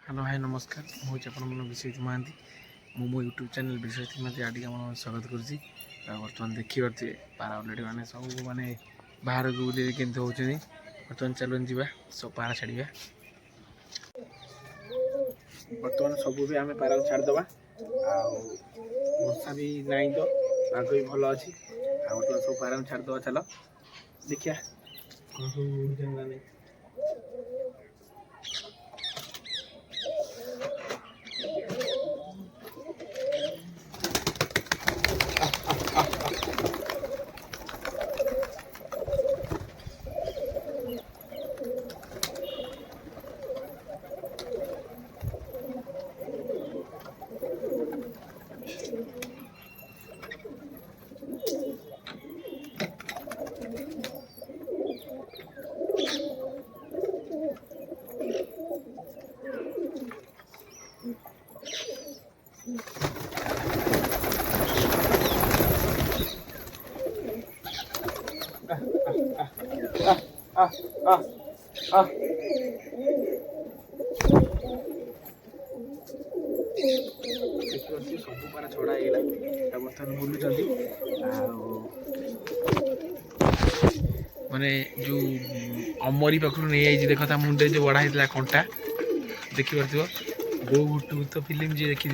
Hello hi नमस्कार मुझे आप विश्वजित महांती मो यूट्यूब चैनल विश्वजित महांती आदि आप स्वागत करुँची बर्तमान देखिपे पारा अलरेडी मैंने सब मैंने बाहर को बुले केमती होती बर्तमान चलन जा सब पारा छाड़ा बर्तमान सब भी आम पारा छाड़दे वर्षा भी नाई तो पाग भी भल अच्छी बर्तमान सब पारा छाड़दे चल देखिया कौन सब पारा छड़ा है बर्तमान बुलूँ माने जो अमरी पाखु नहीं आई देख ता मुंडे जो बड़ा होता कंटा देखिपे बो भूत फिल्म जी देखी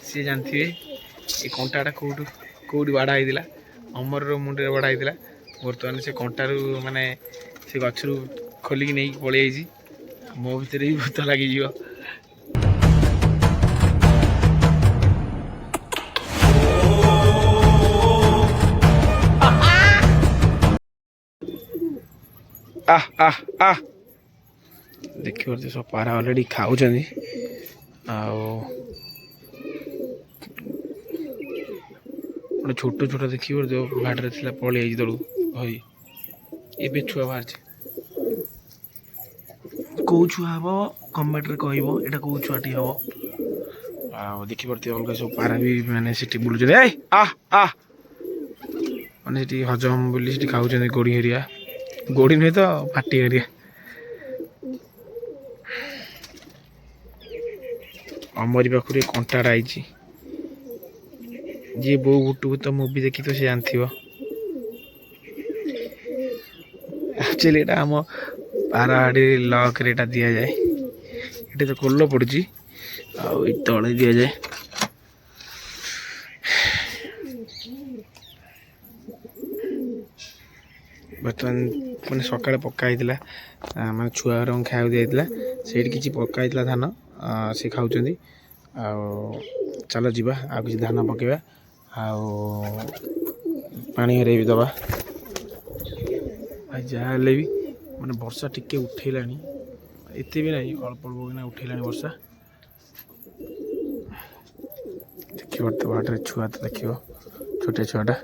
सी जानते ये कंटाटा कौटू कौटी बाड़ा होता अमर मुंडे बड़ा होता बर्तमान से कंटारू माने से गचरू खोलिकी नहीं पलि मो भितर भी भूत लगी देखिए सब पारा अलरेडी खाऊ छोट छोट देखिए जो भाड़े थी पलि तलू भाई ए छुआ बाहर कौ छुआ हम कमेंट कह यहाँ कौ छुआटी हम देखिपे अलग सब पारा भी मैंने बुलूँ मैंने हजम बोली खाऊ गोड़ी हरिया गोड़ी नुहे तो फाटी हरिया अमरी पाखुरी कंटाटा आई जी बो गुटू तो मूवी देखी तो सी जानती एक्चुअली यहाँ आम पाराड़ी लक रे दि जाए ये तो कोल पड़ी तले दि जाए बर्तमान मैंने सका पकाई मैं छुआ खाया दिया से किसी पकाई धान से खाऊँ चलो जीवा आ किसी धान पकेबा पानी हरे भी दबा भाई जहाँ भी मैंने वर्षा टिके उठेला एत भी नहीं अल्प अल्प उठेला वर्षा देख तो बाटे छुआ तो देख छोटे छुआटा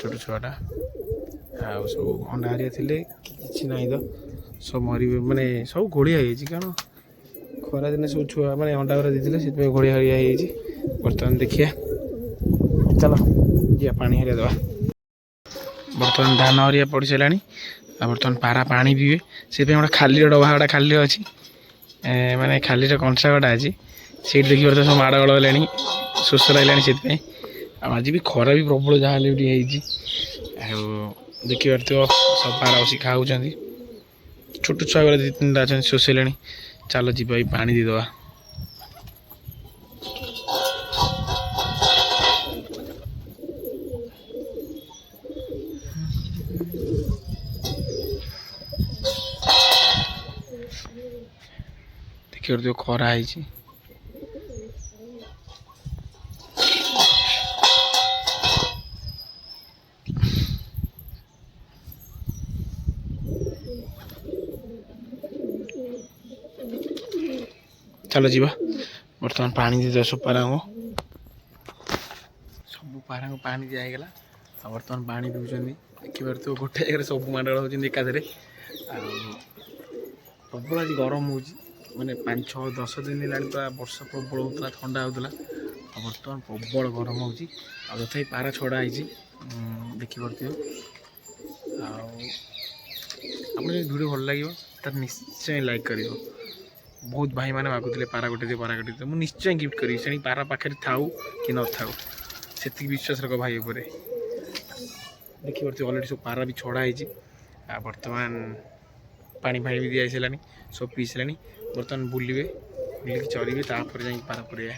छोट छुआटा सब अंडा हरिया थे कि ना तो सब मर माने सब घोड़िया कारण खरा दिन सब छुआ मैंने अंडा गुरा देते से घोड़िया हरिया बर्तमान देखिए चलो जी पानी हरिया दवा बर्तमान धान हरिया पड़ सारा बर्तमान पारा पानी पीवे से गोटे खाली डबा गोटा खाली अच्छी माने खाली कंसाटा अच्छी से देखिए तो सब माड़ गड़ है शोष लगे से आज भी खरा भी प्रबल जहाँ देखिए तो सब पारा बस खाऊ छोट छुआ गुरा दी तीन अच्छा शोषले चलो जी पानी दीदवा देखिए जो खरा है चलो जी बर्तमान पानी दे सब पारा सब पारा को पानी दिगला बर्तमान पानी पीछे देखिए तो गोटे जगह सब माड़ होती एकाधे प्रबल आज गरम हो मैंने 5-6-10 दिन है वर्षा प्रबल होता ठंडा होता बर्तमान प्रबल गरम हो तथा पारा छड़ा है देखिपे आप वीडियो भल लगे ତାର ନିଶ୍ଚୟ ଲାଇକ୍ କରିବ। ବହୁତ ଭାଇମାନେ ମାଗୁଥିଲେ ପାରା ଗୋଟେ ଦିଅ ପାରା ଗୋଟେ ଦିଅ, ମୁଁ ନିଶ୍ଚୟ ଗିଫ୍ଟ କରିବି। ସେଣି ପାରା ପାଖରେ ଥାଉ କି ନଥାଉ, ସେତିକି ବିଶ୍ୱାସ ରଖ ଭାଇ ଉପରେ। ଦେଖିପାରୁଥିବ ଅଲରେଡ଼ି ସବୁ ପାରା ବି ଛଡ଼ା ହେଇଛି। ଆଉ ବର୍ତ୍ତମାନ ପାଣି ଫାଣି ବି ଦିଆହେଇସାରିଲାଣି, ସବୁ ପିଇ ସାରିଲାଣି। ବର୍ତ୍ତମାନ ବୁଲିବେ, ବୁଲିକି ଚରିବେ, ତାପରେ ଯାଇକି ପାରା ପୁରେଇବା।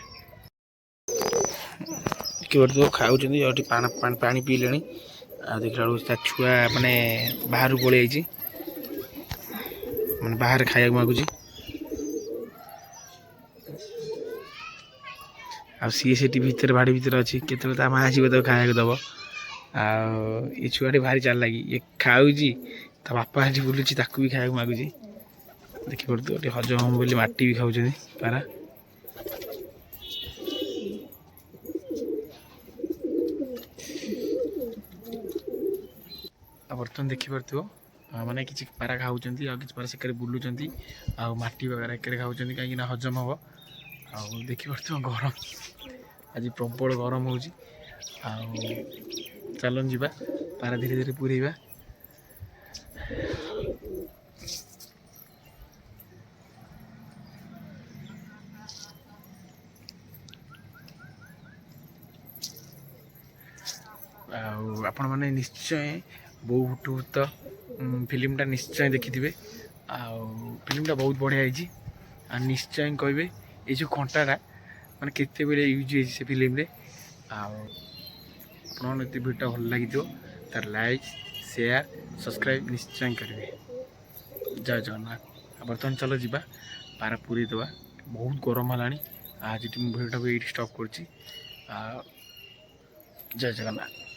ଦେଖିପାରୁଥିବ ଖାଉଛନ୍ତି, ଆଉ ଏଠି ପାଣି ପିଇଲେଣି। ଆଉ ଦେଖିଲା ବେଳକୁ ତା ଛୁଆ ମାନେ ବାହାରକୁ ପଳେଇ ଯାଇଛି, ମାନେ ବାହାରେ ଖାଇବାକୁ ମାଗୁଛି। ଆଉ ସିଏ ସେଠି ଭିତରେ ବାଡ଼ି ଭିତରେ ଅଛି, କେତେବେଳେ ତା ମାଆ ଆସିବ ତାକୁ ଖାଇବାକୁ ଦେବ। ଆଉ ଏ ଛୁଆଟି ଭାରି ଚାଲାକି, ଇଏ ଖାଉଛି, ତା ବାପା ସେଠି ବୁଲୁଛି, ତାକୁ ବି ଖାଇବାକୁ ମାଗୁଛି। ଦେଖିପାରୁଥିବ ଟିକେ ହଜମ ହବ ବୋଲି ମାଟି ବି ଖାଉଛନ୍ତି ପାରା। ଆଉ ବର୍ତ୍ତମାନ ଦେଖିପାରୁଥିବ ମାନେ କିଛି ପାରା ଖାଉଛନ୍ତି, ଆଉ କିଛି ପାରା ସେକରେ ବୁଲୁଛନ୍ତି, ଆଉ ମାଟି ବଗେରା ଏକରେ ଖାଉଛନ୍ତି, କାହିଁକିନା ହଜମ ହବ। ଆଉ ଦେଖିପାରୁଥିବ ଗରମ ଆଜି ପ୍ରବଳ ଗରମ ହେଉଛି। ଆଉ ଚାଲନ୍ତୁ ଯିବା, ପାରା ଧୀରେ ଧୀରେ ପୁରେଇବା। ଆଉ ଆପଣମାନେ ନିଶ୍ଚୟ ବୋଉ ବୁଟୁଭୂତ ଫିଲ୍ମଟା ନିଶ୍ଚୟ ଦେଖିଥିବେ। ଆଉ ଫିଲ୍ମଟା ବହୁତ ବଢ଼ିଆ ହେଇଛି। ଆଉ ନିଶ୍ଚୟ କହିବେ ଏଇ ଯେଉଁ କଣ୍ଟାଟା ମାନେ କେତେବେଳେ ୟୁଜ୍ ହେଇଛି ସେ ଫିଲ୍ମରେ। ଆଉ ଆପଣଙ୍କ ଯଦି ଭିଡ଼ିଓଟା ଭଲ ଲାଗିଥିବ ତାର ଲାଇକ୍, ସେୟାର, ସବସ୍କ୍ରାଇବ୍ ନିଶ୍ଚୟ କରିବେ। ଜୟ ଜଗନ୍ନାଥ। ଆଉ ବର୍ତ୍ତମାନ ଚାଲ ଯିବା ପାରା ପୁରେଇ ଦେବା, ବହୁତ ଗରମ ହେଲାଣି। ଆଜି ମୁଁ ଭିଡ଼ିଓଟାକୁ ଏଇଠି ଷ୍ଟପ୍ କରୁଛି। ଜୟ ଜଗନ୍ନାଥ।